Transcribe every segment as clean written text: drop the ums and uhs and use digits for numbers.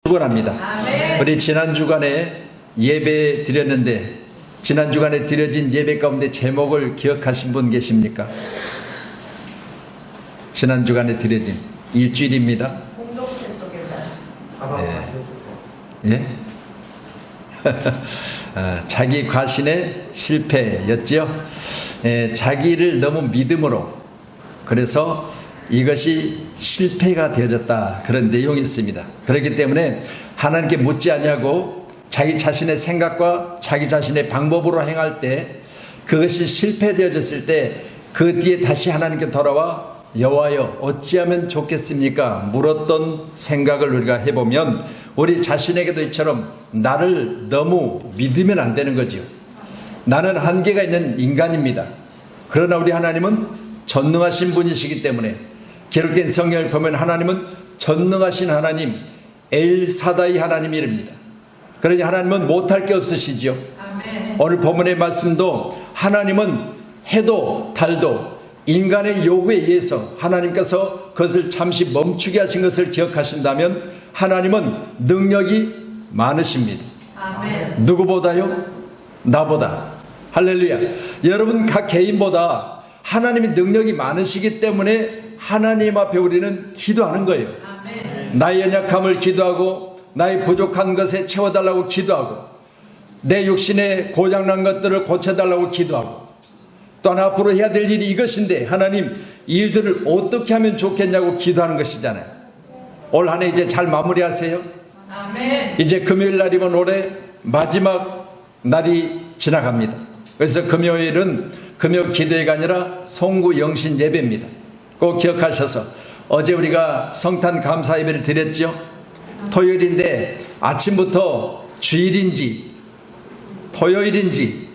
축원합니다. 우리 지난 주간에 예배 드렸는데 지난 주간에 드려진 예배 가운데 제목을 기억하신 분 계십니까? 지난 주간에 드려진 일주일입니다. 공동체 속에다. 예? 자기 과신의 실패였죠. 자기를 너무 믿음으로, 그래서 이것이 실패가 되어졌다, 그런 내용이 있습니다. 그렇기 때문에 하나님께 묻지 아니하고 자기 자신의 생각과 자기 자신의 방법으로 행할 때 그것이 실패되어졌을 때 그 뒤에 다시 하나님께 돌아와 여호와여 어찌하면 좋겠습니까? 물었던 생각을 우리가 해보면 우리 자신에게도 이처럼 나를 너무 믿으면 안 되는 거지요. 나는 한계가 있는 인간입니다. 그러나 우리 하나님은 전능하신 분이시기 때문에 기록된 성경을 보면 하나님은 전능하신 하나님, 엘사다이 하나님이랍니다. 그러니 하나님은 못할 게 없으시지요. 아멘. 오늘 본문의 말씀도 하나님은 해도 달도 인간의 요구에 의해서 하나님께서 그것을 잠시 멈추게 하신 것을 기억하신다면 하나님은 능력이 많으십니다. 아멘. 누구보다요? 나보다. 할렐루야. 여러분 각 개인보다 하나님의 능력이 많으시기 때문에 하나님 앞에 우리는 기도하는 거예요. 아멘. 나의 연약함을 기도하고 나의 부족한 것에 채워달라고 기도하고 내 육신에 고장난 것들을 고쳐달라고 기도하고 또한 앞으로 해야 될 일이 이것인데 하나님 이 일들을 어떻게 하면 좋겠냐고 기도하는 것이잖아요. 올 한 해 이제 잘 마무리하세요. 아멘. 이제 금요일 날이면 올해 마지막 날이 지나갑니다. 그래서 금요일은 금요 기도회가 아니라 송구 영신 예배입니다. 꼭 기억하셔서 어제 우리가 성탄 감사 예배를 드렸죠. 토요일인데 아침부터 주일인지 토요일인지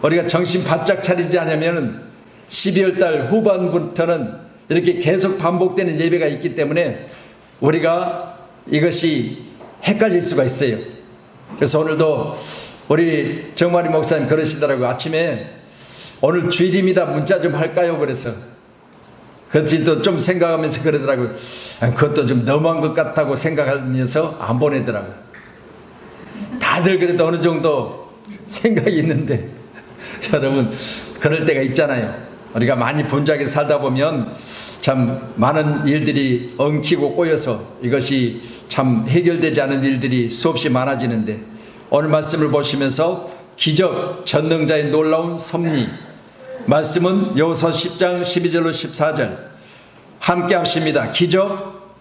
우리가 정신 바짝 차리지 않으면 12월 달 후반부터는 이렇게 계속 반복되는 예배가 있기 때문에 우리가 이것이 헷갈릴 수가 있어요. 그래서 오늘도 우리 정마리 목사님 그러시더라고요. 아침에 오늘 주일입니다 문자 좀 할까요? 그래서 그것도 좀 생각하면서 그러더라고요. 그것도 좀 너무한 것 같다고 생각하면서 안 보내더라고요. 다들 그래도 어느 정도 생각이 있는데 여러분 그럴 때가 있잖아요. 우리가 많이 분주하게 살다 보면 참 많은 일들이 엉키고 꼬여서 이것이 참 해결되지 않은 일들이 수없이 많아지는데 오늘 말씀을 보시면서 기적 전능자의 놀라운 섭리 말씀은 여호수아 10장 12절로 14절 함께 하십니다. 기적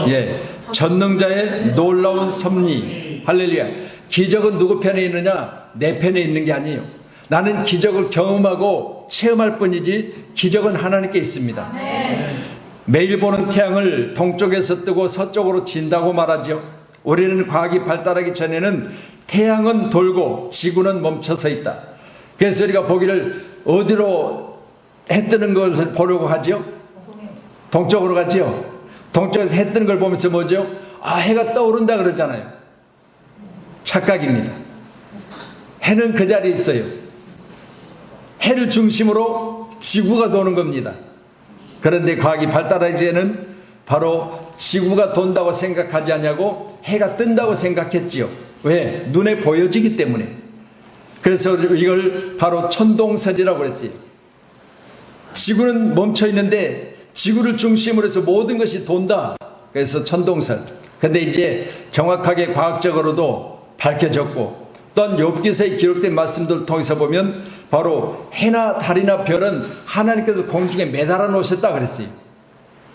예, 전능자의 놀라운 섭리. 할렐루야. 기적은 누구 편에 있느냐? 내 편에 있는 게 아니에요. 나는 기적을 경험하고 체험할 뿐이지 기적은 하나님께 있습니다. 매일 보는 태양을 동쪽에서 뜨고 서쪽으로 진다고 말하죠. 우리는 과학이 발달하기 전에는 태양은 돌고 지구는 멈춰서 있다. 그래서 우리가 보기를 어디로 해 뜨는 것을 보려고 하죠? 동쪽으로 가죠. 동쪽에서 해 뜨는 걸 보면서 뭐죠? 아, 해가 떠오른다 그러잖아요. 착각입니다. 해는 그 자리에 있어요. 해를 중심으로 지구가 도는 겁니다. 그런데 과학이 발달하기 전에는 바로 지구가 돈다고 생각하지 않냐고 해가 뜬다고 생각했지요. 왜? 눈에 보여지기 때문에. 그래서 이걸 바로 천동설이라고 그랬어요. 지구는 멈춰 있는데 지구를 중심으로 해서 모든 것이 돈다. 그래서 천동설. 근데 이제 정확하게 과학적으로도 밝혀졌고 또한 욥기서에 기록된 말씀들을 통해서 보면 바로 해나 달이나 별은 하나님께서 공중에 매달아 놓으셨다 그랬어요.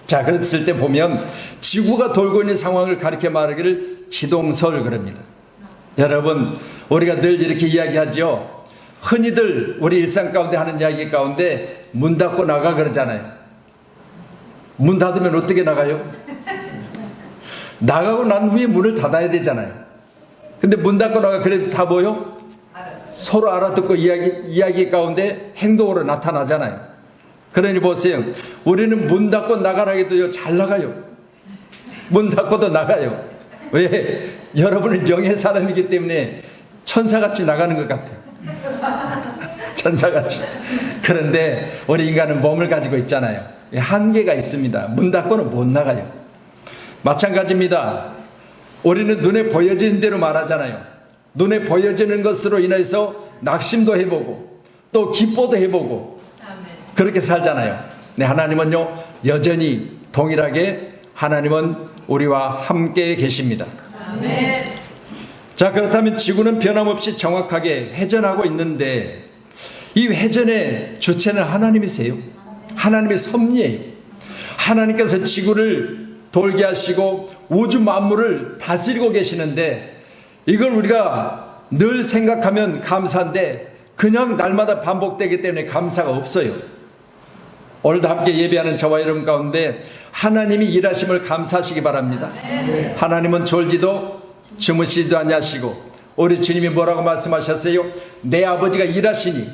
자, 그랬을 때 보면 지구가 돌고 있는 상황을 가리켜 말하기를 지동설 그럽니다. 여러분 우리가 늘 이렇게 이야기하죠. 흔히들 우리 일상 가운데 하는 이야기 가운데 문 닫고 나가 그러잖아요. 문 닫으면 어떻게 나가요? 나가고 난 후에 문을 닫아야 되잖아요. 근데 문 닫고 나가 그래도 다 뭐요? 서로 알아듣고 이야기 가운데 행동으로 나타나잖아요. 그러니 보세요. 우리는 문 닫고 나가라 해도요 잘 나가요. 문 닫고도 나가요. 왜? 여러분은 영의 사람이기 때문에 천사같이 나가는 것 같아요. 천사같이. 그런데 우리 인간은 몸을 가지고 있잖아요. 한계가 있습니다. 문 닫고는 못 나가요. 마찬가지입니다. 우리는 눈에 보여지는 대로 말하잖아요. 눈에 보여지는 것으로 인해서 낙심도 해보고 또 기뻐도 해보고 아멘. 그렇게 살잖아요. 네, 하나님은요 여전히 동일하게 하나님은 우리와 함께 계십니다. 아멘. 자, 그렇다면 지구는 변함없이 정확하게 회전하고 있는데 이 회전의 주체는 하나님이세요. 하나님의 섭리예요. 하나님께서 지구를 돌게 하시고 우주 만물을 다스리고 계시는데 이걸 우리가 늘 생각하면 감사한데 그냥 날마다 반복되기 때문에 감사가 없어요. 오늘도 함께 예배하는 저와 여러분 가운데 하나님이 일하심을 감사하시기 바랍니다. 하나님은 졸지도 주무시지도 아니하시고 우리 주님이 뭐라고 말씀하셨어요? 내 아버지가 일하시니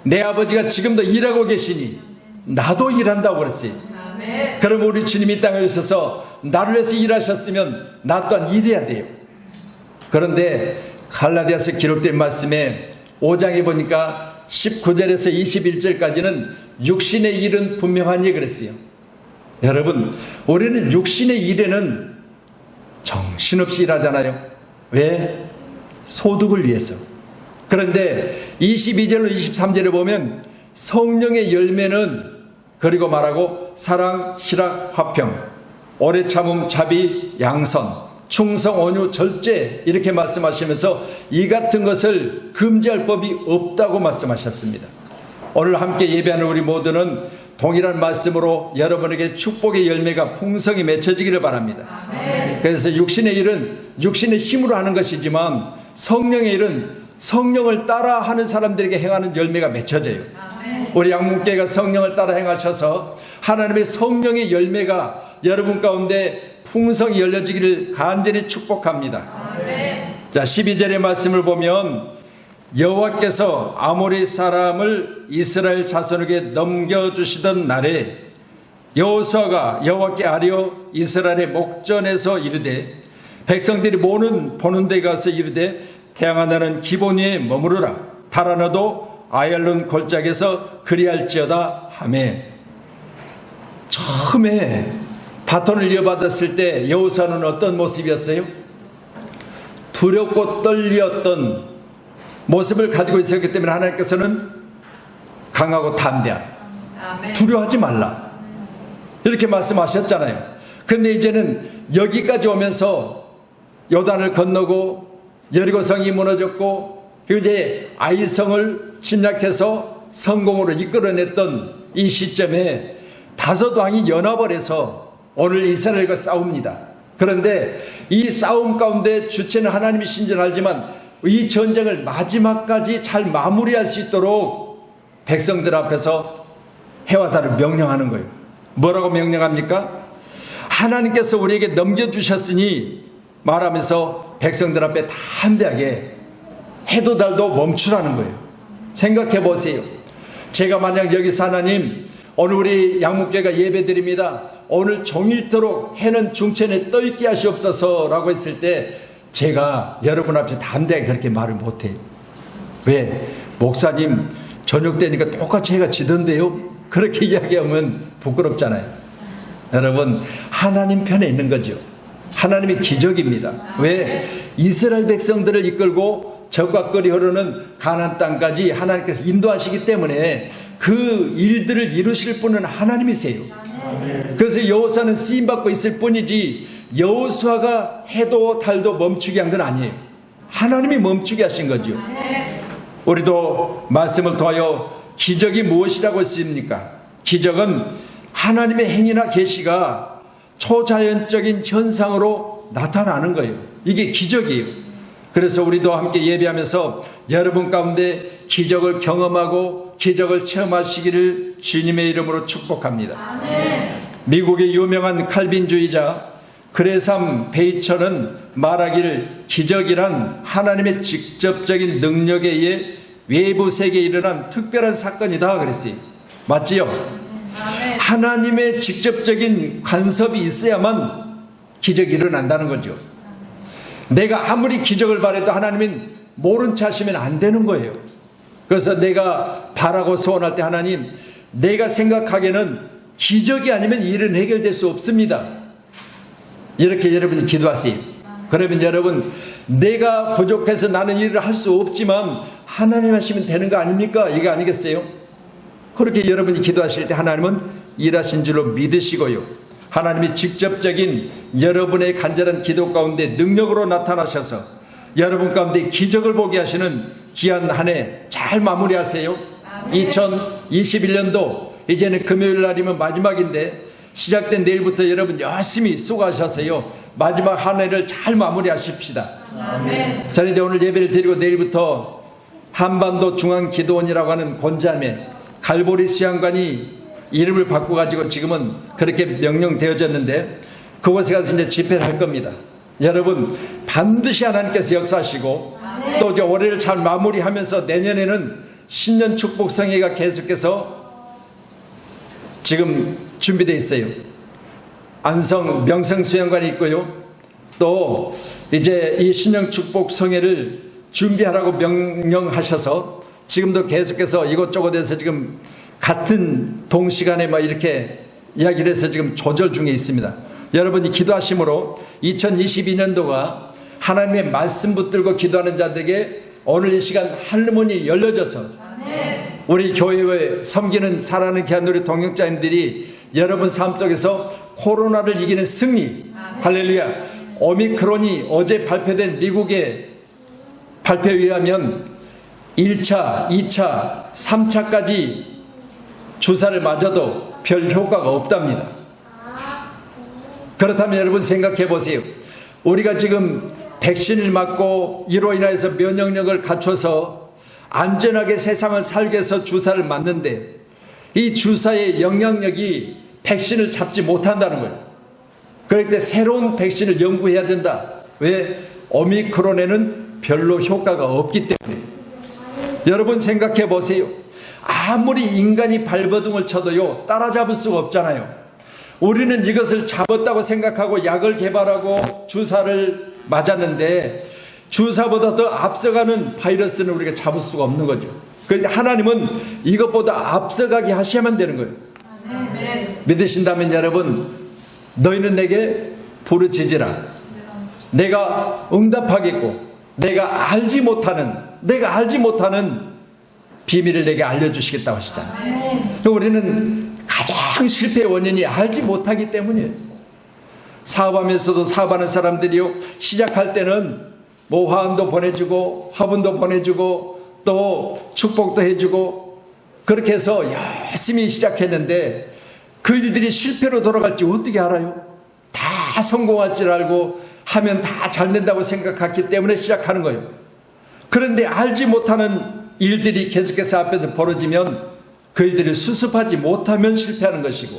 내 아버지가 지금도 일하고 계시니 나도 일한다고 그랬어요. 아멘. 그럼 우리 주님이 이 땅에 오셔서 나를 위해서 일하셨으면 나 또한 일해야 돼요. 그런데 갈라디아서 기록된 말씀에 5장에 보니까 19절에서 21절까지는 육신의 일은 분명하니 그랬어요. 여러분, 우리는 육신의 일에는 정신없이 일하잖아요. 왜? 소득을 위해서. 그런데 22절로 23절에 보면 성령의 열매는 그리고 말하고 사랑, 희락, 화평, 오래 참음, 자비, 양선, 충성, 온유, 절제 이렇게 말씀하시면서 이 같은 것을 금지할 법이 없다고 말씀하셨습니다. 오늘 함께 예배하는 우리 모두는 동일한 말씀으로 여러분에게 축복의 열매가 풍성히 맺혀지기를 바랍니다. 아멘. 그래서 육신의 일은 육신의 힘으로 하는 것이지만 성령의 일은 성령을 따라 하는 사람들에게 행하는 열매가 맺혀져요. 아멘. 우리 양문교회가 성령을 따라 행하셔서 하나님의 성령의 열매가 여러분 가운데 풍성히 열려지기를 간절히 축복합니다. 아멘. 자, 12절의 말씀을 보면 여호와께서 아모리 사람을 이스라엘 자손에게 넘겨주시던 날에 여호수아가 여호와께 아뢰어 이스라엘의 목전에서 이르되 백성들이 보는 데 가서 이르되 태양아 너는 기본 위에 머무르라 달아 너도 아얄론 골짜기에서 그리할지어다 하매. 처음에 바톤을 이어받았을 때 여호수아는 어떤 모습이었어요? 두렵고 떨렸던 모습을 가지고 있었기 때문에 하나님께서는 강하고 담대한, 아멘. 두려워하지 말라 이렇게 말씀하셨잖아요. 근데 이제는 여기까지 오면서 요단을 건너고 여리고성이 무너졌고 그리고 이제 아이성을 침략해서 성공으로 이끌어냈던 이 시점에 다섯 왕이 연합을 해서 오늘 이스라엘과 싸웁니다. 그런데 이 싸움 가운데 주체는 하나님이신 줄 알지만 이 전쟁을 마지막까지 잘 마무리할 수 있도록 백성들 앞에서 해와 달을 명령하는 거예요. 뭐라고 명령합니까? 하나님께서 우리에게 넘겨주셨으니 말하면서 백성들 앞에 담대하게 해도 달도 멈추라는 거예요. 생각해 보세요. 제가 만약 여기서 하나님 오늘 우리 양목교회가 예배드립니다. 오늘 종일토록 해는 중천에 떠있게 하시옵소서 라고 했을 때 제가 여러분 앞에 담대하게 그렇게 말을 못해요. 왜? 목사님 저녁 때니까 똑같이 해가 지던데요? 그렇게 이야기하면 부끄럽잖아요. 여러분 하나님 편에 있는 거죠. 하나님의 기적입니다. 왜? 이스라엘 백성들을 이끌고 적과 끓이 흐르는 가나안 땅까지 하나님께서 인도하시기 때문에 그 일들을 이루실 분은 하나님이세요. 그래서 여호수아는 쓰임받고 있을 뿐이지 여호수아가 해도 달도 멈추게 한 건 아니에요. 하나님이 멈추게 하신 거죠. 우리도 말씀을 통하여 기적이 무엇이라고 했습니까? 기적은 하나님의 행위나 계시가 초자연적인 현상으로 나타나는 거예요. 이게 기적이에요. 그래서 우리도 함께 예배하면서 여러분 가운데 기적을 경험하고 기적을 체험하시기를 주님의 이름으로 축복합니다. 아멘. 미국의 유명한 칼빈주의자 그레삼 베이처는 말하기를 기적이란 하나님의 직접적인 능력에 의해 외부 세계에 일어난 특별한 사건이다 그랬어요. 맞지요? 아멘. 하나님의 직접적인 간섭이 있어야만 기적이 일어난다는 거죠. 내가 아무리 기적을 바라도 하나님은 모른 체 하시면 안 되는 거예요. 그래서 내가 바라고 소원할 때 하나님 내가 생각하기에는 기적이 아니면 일은 해결될 수 없습니다. 이렇게 여러분이 기도하세요. 그러면 여러분, 내가 부족해서 나는 일을 할 수 없지만 하나님 하시면 되는 거 아닙니까? 이게 아니겠어요? 그렇게 여러분이 기도하실 때 하나님은 일하신 줄로 믿으시고요, 하나님이 직접적인 여러분의 간절한 기도 가운데 능력으로 나타나셔서 여러분 가운데 기적을 보게 하시는 귀한 한 해 잘 마무리하세요. 2021년도 이제는 금요일 날이면 마지막인데 시작된 내일부터 여러분 열심히 수고하셔서요, 마지막 한 해를 잘 마무리하십시다. 아멘. 저는 이제 오늘 예배를 드리고 내일부터 한반도 중앙기도원이라고 하는 곤자매 갈보리 수양관이 이름을 바꿔가지고 지금은 그렇게 명령되어졌는데 그곳에 가서 이제 집회를 할 겁니다. 여러분, 반드시 하나님께서 역사하시고 또 이제 올해를 잘 마무리하면서 내년에는 신년 축복성회가 계속해서 지금 준비되어 있어요. 안성 명성수양관이 있고요, 또 이제 이 신년 축복성회를 준비하라고 명령하셔서 지금도 계속해서 이곳저곳에서 지금 같은 동시간에 막 이렇게 이야기를 해서 지금 조절 중에 있습니다. 여러분이 기도하심으로 2022년도가 하나님의 말씀 붙들고 기도하는 자들에게 오늘 이 시간 할문이 열려져서 우리 교회에 섬기는 사랑하는 귀한 우리 동역자님들이 여러분 삶 속에서 코로나를 이기는 승리, 할렐루야. 오미크론이 어제 발표된 미국의 발표에 의하면 1차, 2차, 3차까지 주사를 맞아도 별 효과가 없답니다. 그렇다면 여러분 생각해 보세요. 우리가 지금 백신을 맞고 이로 인해서 면역력을 갖춰서 안전하게 세상을 살기 위해서 주사를 맞는데 이 주사의 영향력이 백신을 잡지 못한다는 거예요. 그럴 때 새로운 백신을 연구해야 된다. 왜? 오미크론에는 별로 효과가 없기 때문에. 여러분 생각해 보세요. 아무리 인간이 발버둥을 쳐도요, 따라잡을 수가 없잖아요. 우리는 이것을 잡았다고 생각하고 약을 개발하고 주사를 맞았는데 주사보다 더 앞서가는 바이러스는 우리가 잡을 수가 없는 거죠. 그런데 하나님은 이것보다 앞서가게 하셔야만 되는 거예요. 믿으신다면 여러분, 너희는 내게 부르짖으라. 내가 응답하겠고 내가 알지 못하는 비밀을 내게 알려주시겠다고 하시잖아요. 우리는 가장 실패의 원인이 알지 못하기 때문이에요. 사업하면서도 사업하는 사람들이요, 시작할 때는 뭐 화환도 보내주고 화분도 보내주고 또 축복도 해주고 그렇게 해서 열심히 시작했는데 그 일들이 실패로 돌아갈지 어떻게 알아요? 다 성공할 줄 알고 하면 다 잘 된다고 생각했기 때문에 시작하는 거예요. 그런데 알지 못하는 일들이 계속해서 앞에서 벌어지면 그 일들을 수습하지 못하면 실패하는 것이고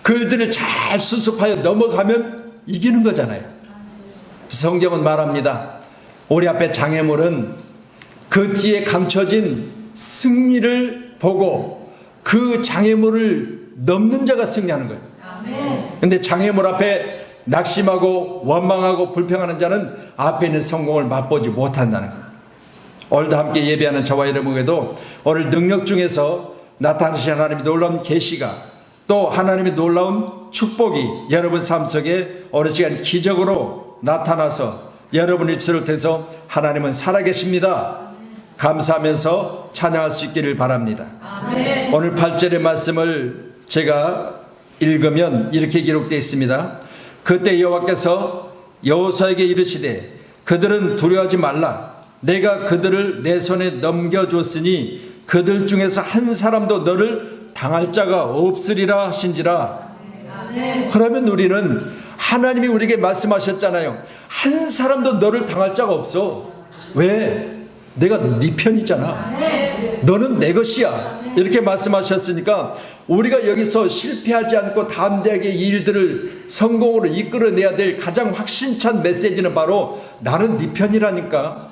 그 일들을 잘 수습하여 넘어가면 이기는 거잖아요. 성경은 말합니다. 우리 앞에 장애물은 그 뒤에 감춰진 승리를 보고 그 장애물을 넘는 자가 승리하는 거예요. 그런데 장애물 앞에 낙심하고 원망하고 불평하는 자는 앞에 있는 성공을 맛보지 못한다는 거예요. 오늘도 함께 예배하는 저와 여러분에게도 오늘 능력 중에서 나타나신 하나님의 놀라운 계시가 또 하나님의 놀라운 축복이 여러분 삶 속에 어느 시간 기적으로 나타나서 여러분 입술을 통해서 하나님은 살아계십니다. 감사하면서 찬양할 수 있기를 바랍니다. 아멘. 오늘 8절의 말씀을 제가 읽으면 이렇게 기록되어 있습니다. 그때 여호와께서 여호수아에게 이르시되 그들은 두려워하지 말라. 내가 그들을 내 손에 넘겨줬으니 그들 중에서 한 사람도 너를 당할 자가 없으리라 하신지라. 그러면 우리는 하나님이 우리에게 말씀하셨잖아요. 한 사람도 너를 당할 자가 없어. 왜? 내가 네 편이잖아. 너는 내 것이야. 이렇게 말씀하셨으니까 우리가 여기서 실패하지 않고 담대하게 이 일들을 성공으로 이끌어내야 될 가장 확신찬 메시지는 바로 나는 네 편이라니까.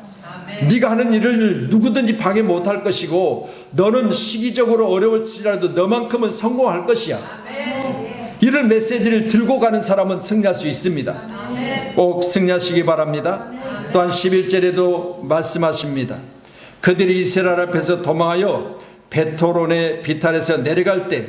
네가 하는 일을 누구든지 방해 못할 것이고 너는 시기적으로 어려울지라도 너만큼은 성공할 것이야. 이런 메시지를 들고 가는 사람은 승리할 수 있습니다. 꼭 승리하시기 바랍니다. 또한 11절에도 말씀하십니다. 그들이 이스라엘 앞에서 도망하여 베토론의 비탈에서 내려갈 때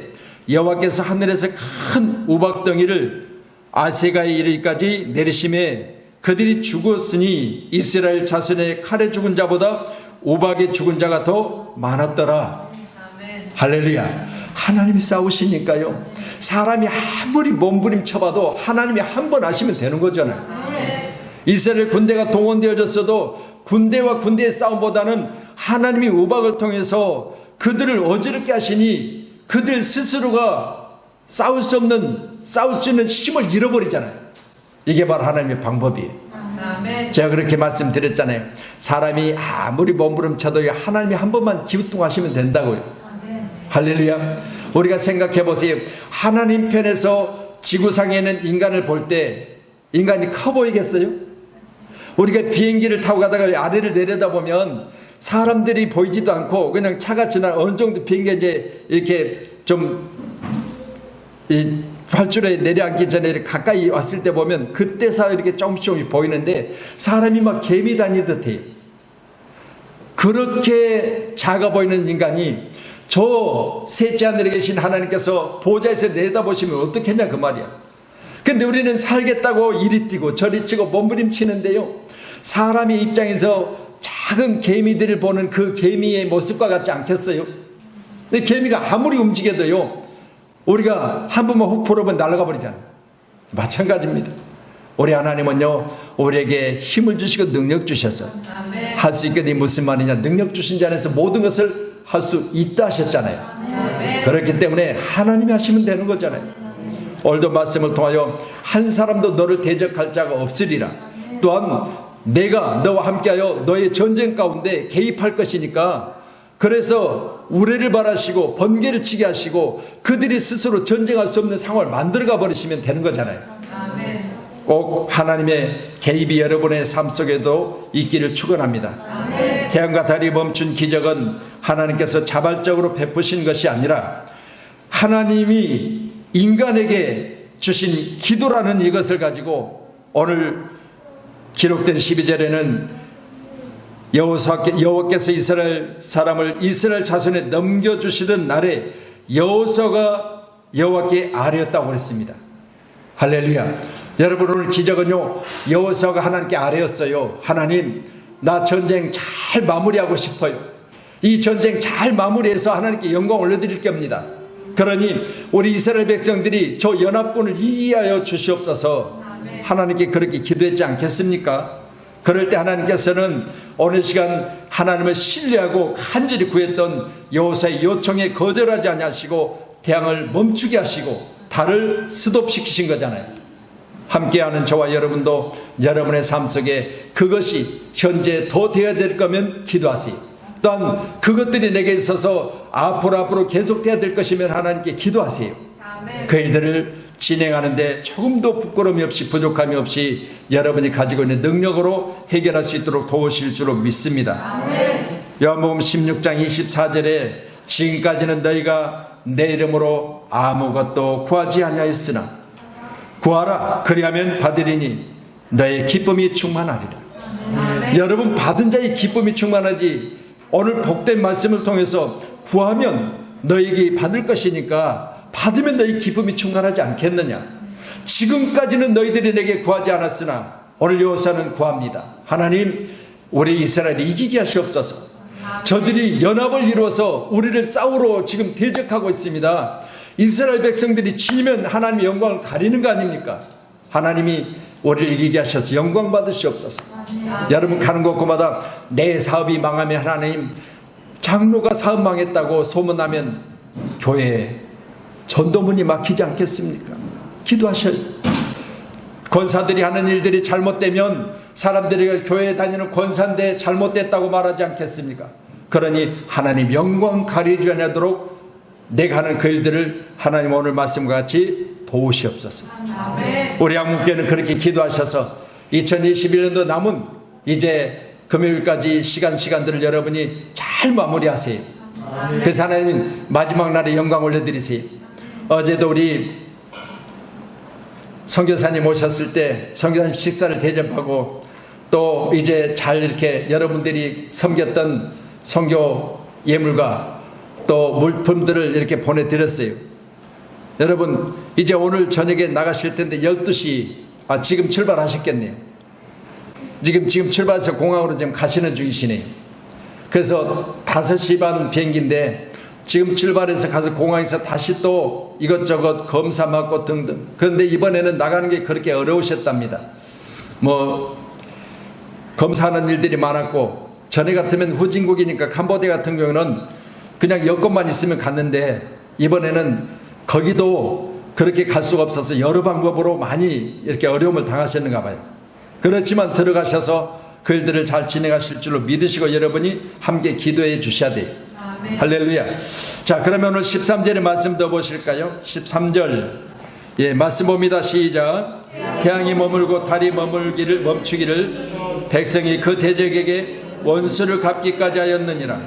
여호와께서 하늘에서 큰 우박덩이를 아세가에 이르기까지 내리심에 그들이 죽었으니 이스라엘 자손의 칼에 죽은 자보다 우박에 죽은 자가 더 많았더라. 아멘. 할렐루야. 하나님이 싸우시니까요, 사람이 아무리 몸부림쳐봐도 하나님이 한 번 하시면 되는 거잖아요. 아멘. 이스라엘 군대가 동원되어졌어도 군대와 군대의 싸움보다는 하나님이 우박을 통해서 그들을 어지럽게 하시니 그들 스스로가 싸울 수 있는 힘을 잃어버리잖아요. 이게 바로 하나님의 방법이에요. 아멘. 제가 그렇게 말씀드렸잖아요. 사람이 아무리 몸부림쳐도 하나님이 한 번만 기우뚱하시면 된다고요. 할렐루야. 우리가 생각해 보세요. 하나님 편에서 지구상에는 인간을 볼 때 인간이 커 보이겠어요? 우리가 비행기를 타고 가다가 아래를 내려다보면 사람들이 보이지도 않고 그냥 차가 지나 어느 정도 비행기가 이제 이렇게 좀 이 활주로에 내려앉기 전에 이렇게 가까이 왔을 때 보면 그때서 이렇게 조금씩 보이는데 사람이 막 개미 다니듯 해요. 그렇게 작아 보이는 인간이 저 셋째 하늘에 계신 하나님께서 보좌에서 내다보시면 어떻겠냐 그 말이야. 근데 우리는 살겠다고 이리 뛰고 저리 치고 몸부림치는데요, 사람의 입장에서 작은 개미들을 보는 그 개미의 모습과 같지 않겠어요? 근데 개미가 아무리 움직여도요, 우리가 한 번만 훅 풀어보면 날아가 버리잖아요. 마찬가지입니다. 우리 하나님은요, 우리에게 힘을 주시고 능력 주셔서 아멘. 할 수 있게 되 무슨 말이냐, 능력 주신 자 안에서 모든 것을 할 수 있다 하셨잖아요. 아멘. 그렇기 때문에 하나님이 하시면 되는 거잖아요. 오늘도 말씀을 통하여 한 사람도 너를 대적할 자가 없으리라. 또한 내가 너와 함께하여 너의 전쟁 가운데 개입할 것이니까, 그래서 우레를 바라시고 번개를 치게 하시고 그들이 스스로 전쟁할 수 없는 상황을 만들어가 버리시면 되는 거잖아요. 아멘. 꼭 하나님의 개입이 여러분의 삶 속에도 있기를 축원합니다. 아멘. 태양과 달이 멈춘 기적은 하나님께서 자발적으로 베푸신 것이 아니라 하나님이 인간에게 주신 기도라는 이것을 가지고 오늘 기록된 12절에는 여호와께서 이스라엘 사람을 이스라엘 자손에 넘겨주시던 날에 여호수아가 여호와께 아뢰었다고 그랬습니다. 할렐루야. 여러분, 오늘 기적은요, 여호수아가 하나님께 아뢰었어요. 하나님, 나 전쟁 잘 마무리하고 싶어요. 이 전쟁 잘 마무리해서 하나님께 영광 올려드릴 겁니다. 그러니 우리 이스라엘 백성들이 저 연합군을 이기하여 주시옵소서. 하나님께 그렇게 기도했지 않겠습니까? 그럴 때 하나님께서는 어느 시간 하나님을 신뢰하고 간절히 구했던 여호수아의 요청에 거절하지 아니하시고 태양을 멈추게 하시고 달을 스톱시키신 거잖아요. 함께하는 저와 여러분도 여러분의 삶 속에 그것이 현재 더 되어야 될 거면 기도하세요. 또한 그것들이 내게 있어서 앞으로 계속돼야 될 것이면 하나님께 기도하세요. 아멘. 그 일들을 진행하는데 조금도 부끄러움이 없이 부족함이 없이 여러분이 가지고 있는 능력으로 해결할 수 있도록 도우실 줄로 믿습니다. 아멘. 요한복음 16장 24절에 지금까지는 너희가 내 이름으로 아무것도 구하지 아니하였으나 구하라 그리하면 받으리니 너의 기쁨이 충만하리라. 아멘. 여러분, 받은 자의 기쁨이 충만하지, 오늘 복된 말씀을 통해서 구하면 너에게 받을 것이니까 받으면 너희 기쁨이 충만하지 않겠느냐. 지금까지는 너희들이 내게 구하지 않았으나 오늘 여호수아는 구합니다. 하나님, 우리 이스라엘을 이기게 하시옵소서. 저들이 연합을 이루어서 우리를 싸우러 지금 대적하고 있습니다. 이스라엘 백성들이 치면 하나님의 영광을 가리는 거 아닙니까? 하나님이 우리를 이기게 하셔서 영광 받으시옵소서. 여러분, 가는 곳마다 내 사업이 망하면 하나님, 장로가 사업 망했다고 소문나면 교회에 전도문이 막히지 않겠습니까? 기도하셔요. 권사들이 하는 일들이 잘못되면 사람들이 교회에 다니는 권사인데 잘못됐다고 말하지 않겠습니까? 그러니 하나님 영광 가리지 않도록 내가 하는 그 일들을 하나님 오늘 말씀과 같이 도우시옵소서. 아멘. 우리 한국교회는 그렇게 기도하셔서 2021년도 남은 이제 금요일까지 시간들을 여러분이 잘 마무리하세요. 그래서 하나님 마지막 날에 영광 올려드리세요. 어제도 우리 선교사님 오셨을 때 선교사님 식사를 대접하고 또 이제 잘 이렇게 여러분들이 섬겼던 선교 예물과 또 물품들을 이렇게 보내드렸어요. 여러분, 이제 오늘 저녁에 나가실 텐데 12시 지금 출발하셨겠네요. 지금 출발해서 공항으로 지금 가시는 중이시네요. 그래서 5시 반 비행기인데 지금 출발해서 가서 공항에서 다시 또 이것저것 검사 받고 등등. 그런데 이번에는 나가는 게 그렇게 어려우셨답니다. 검사하는 일들이 많았고, 전에 같으면 후진국이니까 캄보디아 같은 경우는 그냥 여권만 있으면 갔는데, 이번에는 거기도 그렇게 갈 수가 없어서 여러 방법으로 많이 이렇게 어려움을 당하셨는가 봐요. 그렇지만 들어가셔서 그 일들을 잘 진행하실 줄로 믿으시고 여러분이 함께 기도해 주셔야 돼요. 아멘. 할렐루야. 자, 그러면 오늘 13절의 말씀 더 보실까요? 13절. 예, 말씀 봅니다. 시작. 태양이 머물고 달이 멈추기를 백성이 그 대적에게 원수를 갚기까지 하였느니라.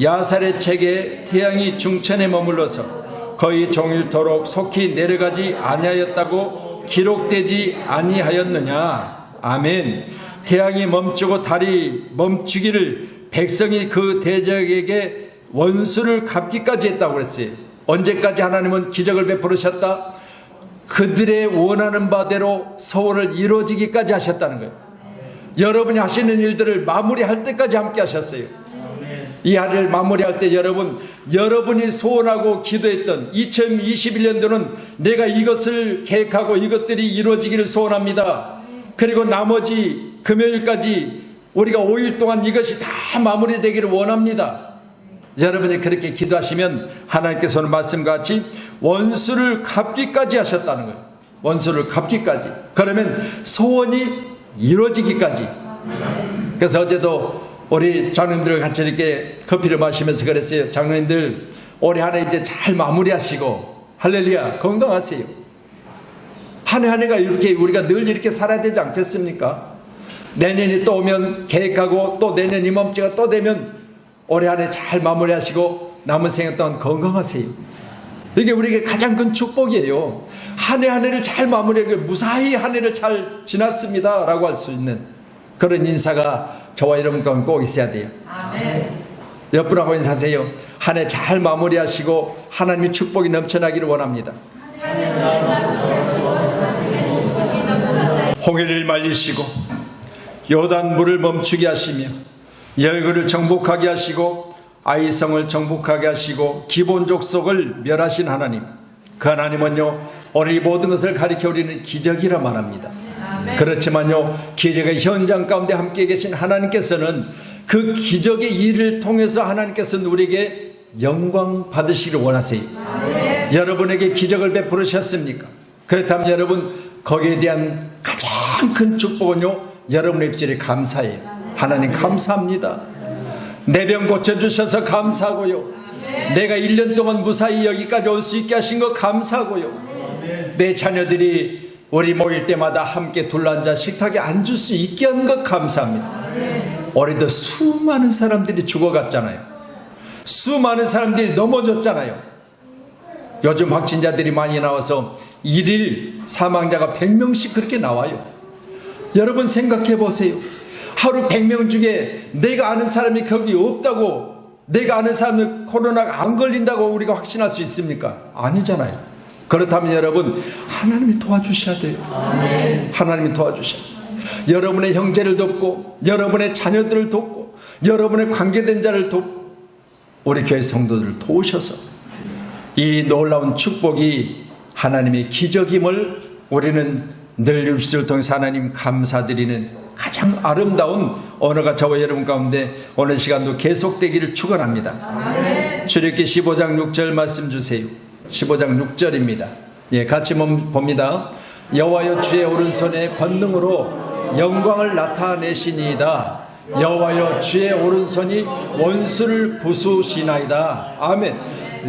야살의 책에 태양이 중천에 머물러서 거의 종일토록 속히 내려가지 아니하였다고 기록되지 아니하였느냐. 아멘. 태양이 멈추고 달이 멈추기를 백성이 그 대적에게 원수를 갚기까지 했다고 그랬어요. 언제까지 하나님은 기적을 베풀으셨다? 그들의 원하는 바대로 소원을 이루어지기까지 하셨다는 거예요. 여러분이 하시는 일들을 마무리할 때까지 함께 하셨어요. 이 하를 마무리할 때 여러분이 소원하고 기도했던 2021년도는 내가 이것을 계획하고 이것들이 이루어지기를 소원합니다. 그리고 나머지 금요일까지 우리가 5일 동안 이것이 다 마무리되기를 원합니다. 여러분이 그렇게 기도하시면 하나님께서 오늘 말씀과 같이 원수를 갚기까지 하셨다는 거예요. 원수를 갚기까지. 그러면 소원이 이루어지기까지. 그래서 어제도 우리 장로님들 같이 이렇게 커피를 마시면서 그랬어요. 장로님들 올해 한 해 이제 잘 마무리하시고 할렐루야 건강하세요. 한 해 한 해가 이렇게 우리가 늘 이렇게 살아야 되지 않겠습니까? 내년이 또 오면 계획하고 또 내년 이맘때가 또 되면 올해 한 해 잘 마무리하시고 남은 생애 동안 건강하세요. 이게 우리에게 가장 큰 축복이에요. 한 해 한 해를 잘 마무리하고 무사히 한 해를 잘 지났습니다 라고 할 수 있는 그런 인사가 저와 여러분 가운데 꼭 있어야 돼요. 아멘. 옆분하고 인사하세요. 한 해 잘 마무리하시고 하나님의 축복이 넘쳐나기를 원합니다. 홍해를 말리시고 요단 물을 멈추게 하시며 여리고를 정복하게 하시고 아이성을 정복하게 하시고 기본 족속을 멸하신 하나님, 그 하나님은요 오늘 이 모든 것을 가리켜 우리는 기적이라 말합니다. 그렇지만요 기적의 현장 가운데 함께 계신 하나님께서는 그 기적의 일을 통해서 하나님께서는 우리에게 영광 받으시기를 원하세요. 여러분에게 기적을 베풀으셨습니까? 그렇다면 여러분 거기에 대한 가장 큰 축복은요 여러분의 입술에 감사해요. 하나님 감사합니다. 내 병 고쳐주셔서 감사하고요. 내가 1년 동안 무사히 여기까지 올 수 있게 하신 거 감사하고요. 내 자녀들이 우리 모일 때마다 함께 둘러앉아 식탁에 앉을 수 있게 한 것 감사합니다. 올해도 수많은 사람들이 죽어갔잖아요. 수많은 사람들이 넘어졌잖아요. 요즘 확진자들이 많이 나와서 1일 사망자가 100명씩 그렇게 나와요. 여러분 생각해 보세요. 하루 100명 중에 내가 아는 사람이 거기 없다고, 내가 아는 사람은 코로나가 안 걸린다고 우리가 확신할 수 있습니까? 아니잖아요. 그렇다면 여러분 하나님이 도와주셔야 돼요. 하나님이 도와주셔야 돼요. 여러분의 형제를 돕고 여러분의 자녀들을 돕고 여러분의 관계된 자를 돕고 우리 교회 성도들을 도우셔서 이 놀라운 축복이 하나님의 기적임을 우리는 늘 입술을 통해서 하나님 감사드리는 가장 아름다운 언어가 저와 여러분 가운데 오늘 시간도 계속되기를 축원합니다. 출애굽기 15장 6절 말씀 주세요. 15장 6절입니다. 예, 같이 봅니다. 여호와여 주의 오른손의 권능으로 영광을 나타내시니이다. 여호와여 주의 오른손이 원수를 부수시나이다. 아멘.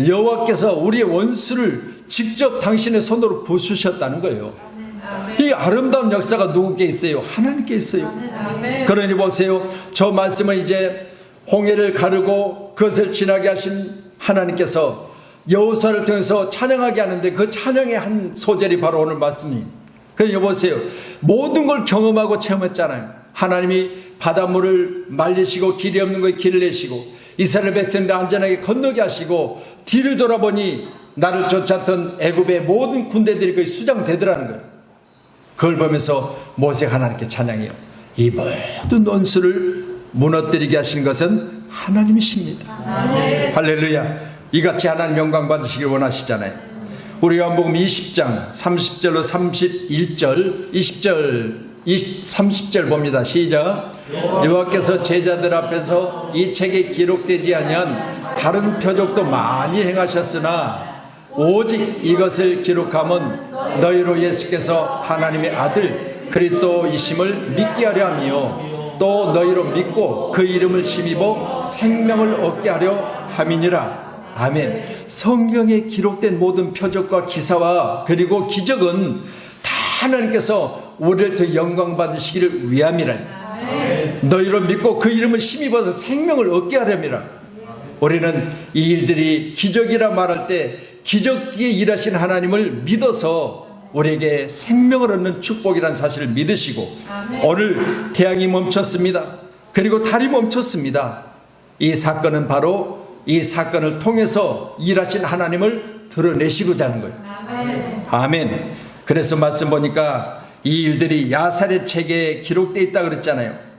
여호와께서 우리의 원수를 직접 당신의 손으로 부수셨다는 거예요. 이 아름다운 역사가 누구께 있어요? 하나님께 있어요. 그러니 보세요. 저 말씀은 이제 홍해를 가르고 그것을 지나게 하신 하나님께서 여호수아를 통해서 찬양하게 하는데 그 찬양의 한 소절이 바로 오늘 말씀이에요. 그러니 보세요. 모든 걸 경험하고 체험했잖아요. 하나님이 바닷물을 말리시고 길이 없는 거에 길을 내시고 이스라엘 백성들 안전하게 건너게 하시고 뒤를 돌아보니 나를 쫓았던 애굽의 모든 군대들이 거의 수장되더라는 거예요. 그걸 보면서 모세가 하나님께 찬양해요. 이 모든 원수를 무너뜨리게 하신 것은 하나님이십니다. 할렐루야. 이같이 하나님 영광 받으시길 원하시잖아요. 우리 요한복음 20장 30절로 31절 30절 봅니다. 시작. 여호와께서 제자들 앞에서 이 책에 기록되지 아니한 다른 표적도 많이 행하셨으나 오직 이것을 기록함은 너희로 예수께서 하나님의 아들 그리스도이심을 믿게 하려 함이요 또 너희로 믿고 그 이름을 힘입어 생명을 얻게 하려 함이니라. 아멘. 성경에 기록된 모든 표적과 기사와 그리고 기적은 다 하나님께서 우리를 더 영광 받으시기를 위함이라. 너희로 믿고 그 이름을 힘입어서 생명을 얻게 하려니라. 우리는 이 일들이 기적이라 말할 때 기적 뒤에 일하신 하나님을 믿어서 우리에게 생명을 얻는 축복이라는 사실을 믿으시고 오늘 태양이 멈췄습니다. 그리고 달이 멈췄습니다. 이 사건은 바로 이 사건을 통해서 일하신 하나님을 드러내시고자 하는 거예요. 아멘. 그래서 말씀 보니까 이 일들이 야살의 책에 기록되어 있다 그랬잖아요.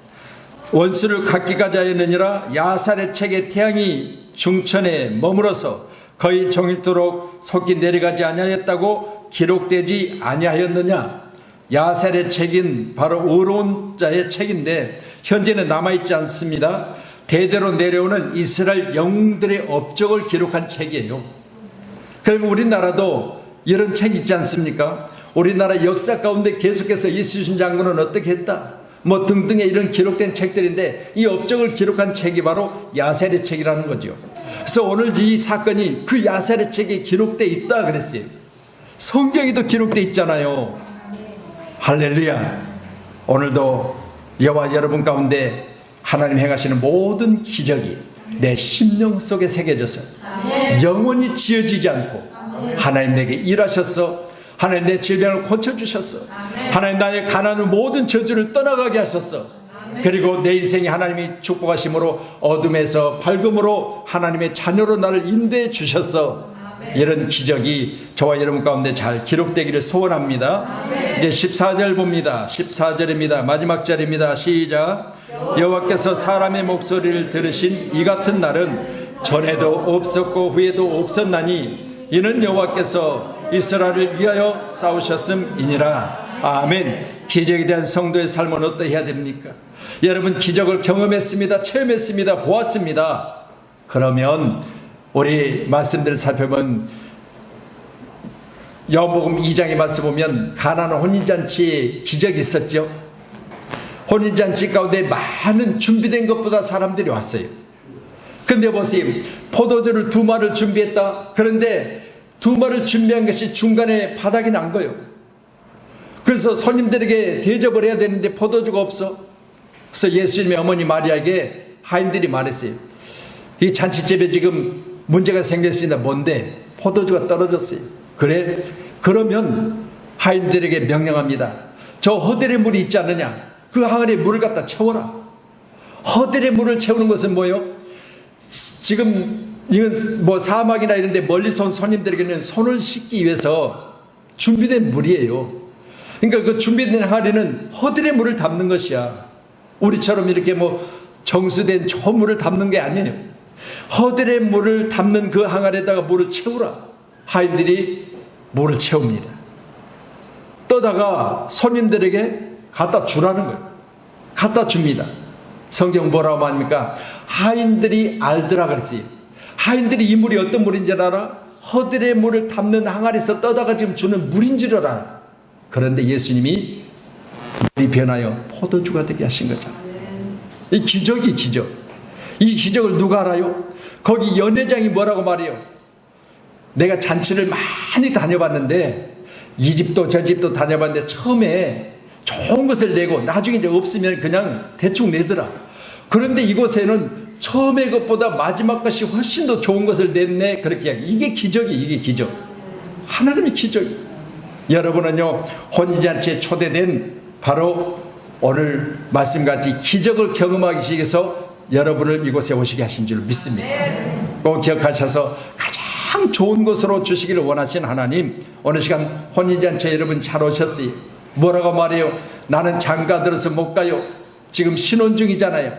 원수를 갖기까지 하였느니라. 야살의 책에 태양이 중천에 머물어서 거의 종일토록 속히 내려가지 아니하였다고 기록되지 아니하였느냐. 야살의 책인 바로 의로운 자의 책인데 현재는 남아있지 않습니다. 대대로 내려오는 이스라엘 영웅들의 업적을 기록한 책이에요. 그러면 우리나라도 이런 책 있지 않습니까? 우리나라 역사 가운데 계속해서 이순신 장군은 어떻게 했다 뭐 등등의 이런 기록된 책들인데 이 업적을 기록한 책이 바로 야살의 책이라는 거죠. 그래서 오늘 이 사건이 그 야살의 책에 기록되어 있다 그랬어요. 성경에도 기록되어 있잖아요. 할렐루야. 오늘도 여호와 여러분 가운데 하나님 행하시는 모든 기적이 내 심령 속에 새겨져서 영원히 지어지지 않고 하나님 내게 일하셔서 하나님 내 질병을 고쳐주셨어. 하나님 나의 가난한 모든 저주를 떠나가게 하셨어. 그리고 내 인생이 하나님이 축복하심으로 어둠에서 밝음으로 하나님의 자녀로 나를 인도해 주셨어. 이런 기적이 저와 여러분 가운데 잘 기록되기를 소원합니다. 이제 14절 봅니다. 14절입니다. 마지막 절입니다. 시작. 여호와께서 사람의 목소리를 들으신 이 같은 날은 전에도 없었고 후에도 없었나니 이는 여호와께서 이스라엘을 위하여 싸우셨음이니라. 아멘. 기적에 대한 성도의 삶은 어떠해야 됩니까? 여러분 기적을 경험했습니다. 체험했습니다. 보았습니다. 그러면 우리 말씀들을 살펴보면 요한복음 2장의 말씀 보면 가나안 혼인잔치에 기적이 있었죠. 혼인잔치 가운데 많은 준비된 것보다 사람들이 왔어요. 근데 보세요. 포도주를 2마를 준비했다. 그런데 2마를 준비한 것이 중간에 바닥이 난 거예요. 그래서 손님들에게 대접을 해야 되는데 포도주가 없어. 그래서 예수님의 어머니 마리아에게 하인들이 말했어요. 이 잔치집에 지금 문제가 생겼습니다. 뭔데? 포도주가 떨어졌어요. 그래? 그러면 하인들에게 명령합니다. 저 허들의 물이 있지 않느냐? 그 항아리에 물을 갖다 채워라. 허들의 물을 채우는 것은 뭐예요? 지금 이건 뭐 사막이나 이런 데 멀리서 온 손님들에게는 손을 씻기 위해서 준비된 물이에요. 그러니까 그 준비된 항아리는 허들의 물을 담는 것이야. 우리처럼 이렇게 뭐 정수된 좋은 물을 담는 게 아니에요. 허들의 물을 담는 그 항아리에다가 물을 채우라. 하인들이 물을 채웁니다. 떠다가 손님들에게 갖다 주라는 거예요. 갖다 줍니다. 성경 뭐라고 합니까? 하인들이 알더라 그랬어요. 하인들이 이 물이 어떤 물인지 알아? 허들의 물을 담는 항아리에서 떠다가 지금 주는 물인 줄 알아. 그런데 예수님이 물이 변하여 포도주가 되게 하신 거잖아요. 이 기적이 기적. 이 기적을 누가 알아요? 거기 연회장이 뭐라고 말해요? 내가 잔치를 많이 다녀봤는데 이 집도 저 집도 다녀봤는데 처음에 좋은 것을 내고 나중에 이제 없으면 그냥 대충 내더라. 그런데 이곳에는 처음의 것보다 마지막 것이 훨씬 더 좋은 것을 냈네. 그렇게 이게 기적이 이게 기적. 하나님의 기적이. 여러분은요 혼인잔치에 초대된 바로 오늘 말씀같이 기적을 경험하기 위해서 여러분을 이곳에 오시게 하신 줄 믿습니다. 꼭 기억하셔서 가장 좋은 것으로 주시기를 원하신 하나님, 오늘 시간 혼인잔치에 여러분 잘 오셨어요. 뭐라고 말해요? 나는 장가 들어서 못 가요. 지금 신혼 중이잖아요.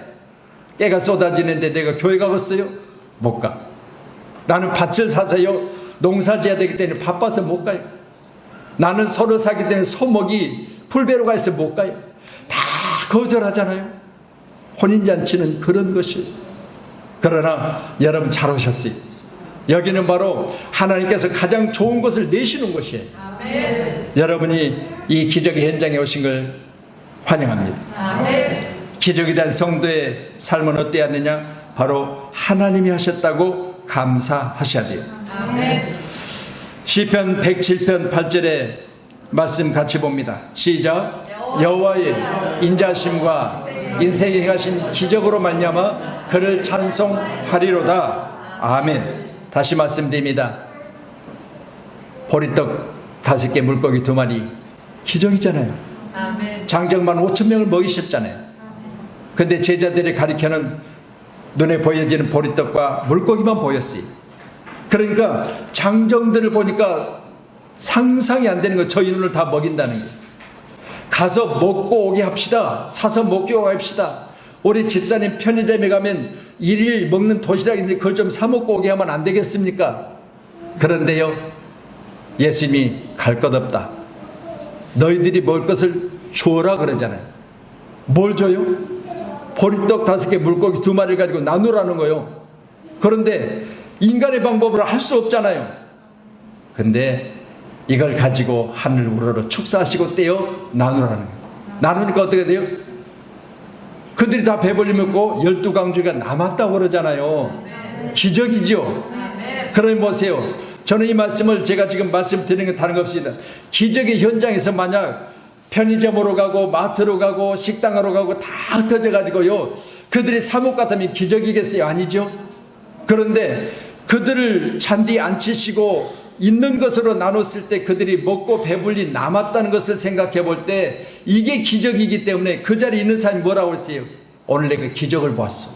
깨가 쏟아지는데 내가 교회 가겠어요? 못 가. 나는 밭을 사서요 농사 지어야 되기 때문에 바빠서 못 가요. 나는 서로 사기 때문에 소목이 풀베로 가 있어 못 가요. 다 거절하잖아요. 혼인잔치는 그런 것이에요. 그러나 여러분 잘 오셨어요. 여기는 바로 하나님께서 가장 좋은 것을 내시는 곳이에요. 아멘. 여러분이 이 기적의 현장에 오신 걸 환영합니다. 아멘. 기적에 대한 성도의 삶은 어때였느냐? 바로 하나님이 하셨다고 감사하셔야 돼요. 아멘. 시편 107편 8절에 말씀 같이 봅니다. 시작. 여호와의 인자심과 인생에 행하신 기적으로 말미암아 그를 찬송하리로다. 아멘. 다시 말씀드립니다. 보리떡 5개 물고기 2마리 기적이잖아요. 아멘. 장정만 5,000명을 먹이셨잖아요. 근데 제자들이 가리켜는 눈에 보여지는 보리떡과 물고기만 보였어요. 그러니까 장정들을 보니까 상상이 안 되는 거. 저희 눈을 다 먹인다는 거예요. 가서 먹고 오게 합시다. 사서 먹고 오게 합시다. 우리 집사님 편의점에 가면 일일 먹는 도시락인데 그걸 좀 사 먹고 오게 하면 안 되겠습니까? 그런데요, 예수님이 갈 것 없다. 너희들이 먹을 것을 주어라 그러잖아요. 뭘 줘요? 보리떡 5개 물고기 2마리를 가지고 나누라는 거예요. 그런데 인간의 방법으로 할 수 없잖아요. 근데 이걸 가지고 하늘 우러러 축사하시고 떼어 나누라는 거예요. 나누니까 어떻게 돼요? 그들이 다 배불리 먹고 12강주가 남았다고 그러잖아요. 기적이죠. 그러니 보세요. 저는 이 말씀을 제가 지금 말씀드리는 건 다른 거 없습니다. 기적의 현장에서 만약 편의점으로 가고 마트로 가고 식당으로 가고 다 흩어져 가지고요, 그들이 사목 같으면 기적이겠어요? 아니죠. 그런데 그들을 잔디 앉히시고 있는 것으로 나눴을 때 그들이 먹고 배불리 남았다는 것을 생각해 볼 때 이게 기적이기 때문에 그 자리에 있는 사람이 뭐라고 했어요? 오늘 내가 기적을 보았어.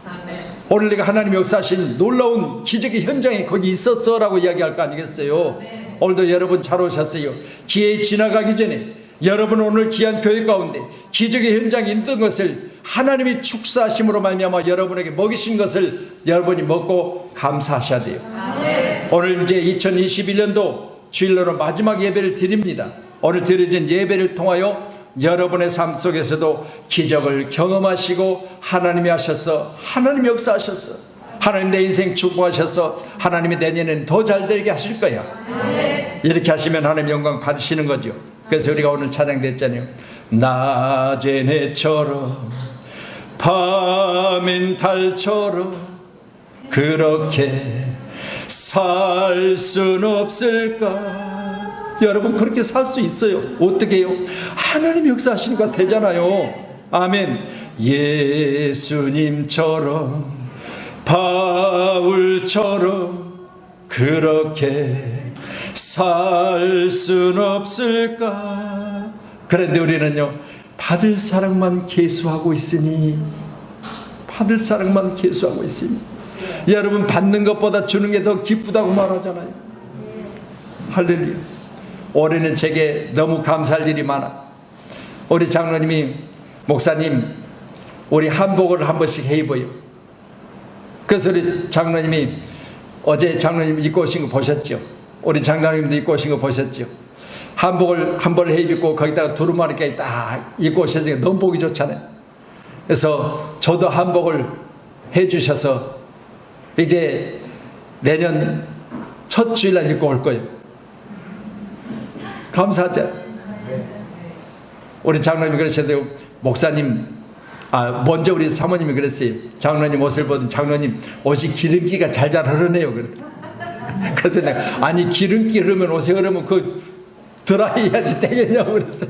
아멘. 오늘 내가 하나님이 역사하신 놀라운 기적의 현장에 거기 있었어 라고 이야기할 거 아니겠어요? 오늘도 여러분 잘 오셨어요. 기회 지나가기 전에 여러분 오늘 귀한 교회 가운데 기적의 현장에 있는 것을 하나님이 축사하심으로 말미암아 여러분에게 먹이신 것을 여러분이 먹고 감사하셔야 돼요. 오늘 이제 2021년도 주일로는 마지막 예배를 드립니다. 오늘 드려진 예배를 통하여 여러분의 삶 속에서도 기적을 경험하시고 하나님이 하셔서 하나님이 역사하셨어. 하나님 내 인생 축복하셔서 하나님이 내년에는 더 잘되게 하실 거야. 이렇게 하시면 하나님 영광 받으시는 거죠. 그래서 우리가 오늘 찬양됐잖아요. 낮엔 해처럼 밤엔 달처럼 그렇게 살 순 없을까? 여러분 그렇게 살 수 있어요. 어떻게 해요? 하나님 역사하시니까 되잖아요. 아멘. 예수님처럼 바울처럼 그렇게 살 순 없을까? 그런데 우리는요, 받을 사랑만 계수하고 있으니, 받을 사랑만 계수하고 있으니, 여러분 받는 것보다 주는 게 더 기쁘다고 말하잖아요. 할렐루야. 올해는 제게 너무 감사할 일이 많아. 우리 장로님이, 목사님 우리 한복을 한 번씩 해 입어요. 그래서 우리 장로님이 어제 장로님 입고 오신 거 보셨죠? 우리 장로님도 입고 오신 거 보셨죠? 한복을 한 벌 해 입고 거기다가 두루마리까지 딱 입고 오셨으니까 너무 보기 좋잖아요. 그래서 저도 한복을 해 주셔서 이제 내년 첫 주일날 입고 올 거예요. 감사하죠? 우리 장로님이 그러셨대요. 목사님, 먼저 우리 사모님이 그랬어요. 장로님 옷을 보던 장로님 옷이 기름기가 잘잘 흐르네요. 그래서 내가 아니 기름기 흐르면 옷에 흐르면 그 드라이 해야지 되겠냐고 그랬어요.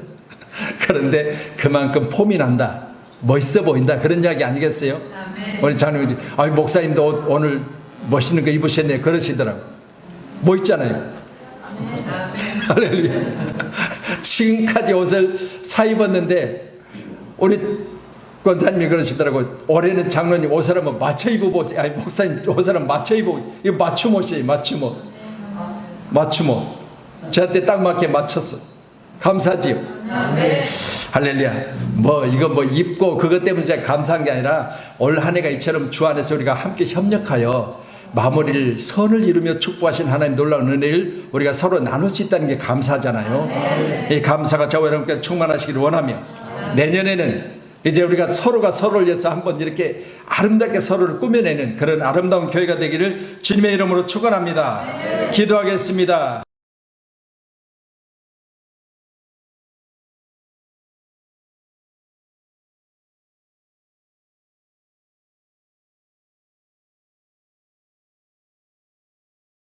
그런데 그만큼 폼이 난다, 멋있어 보인다, 그런 이야기 아니겠어요? 아멘. 우리 장로님이 아니 목사님도 옷 오늘 멋있는 거 입으셨네요 그러시더라고. 뭐 있잖아요. 할렐루야. 지금까지 옷을 사 입었는데 우리 권사님이 그러시더라고. 올해는 장로님 옷을 한번 맞춰 입어보세요. 아니 목사님 옷을 한번 맞춰 입어보세요. 이거 맞춤 옷이에요. 맞춤 옷. 맞춤 옷. 저한테 딱 맞게 맞췄어. 감사지요. 아멘. 할렐루야. 이거 입고 그것 때문에 제가 감사한 게 아니라 올 한 해가 이처럼 주 안에서 우리가 함께 협력하여 마무리를 선을 이루며 축복하신 하나님 놀라운 은혜를 우리가 서로 나눌 수 있다는 게 감사하잖아요. 이 감사가 저와 여러분께 충만하시기를 원하며 내년에는 이제 우리가 서로가 서로를 위해서 한번 이렇게 아름답게 서로를 꾸며내는 그런 아름다운 교회가 되기를 주님의 이름으로 축원합니다. 기도하겠습니다.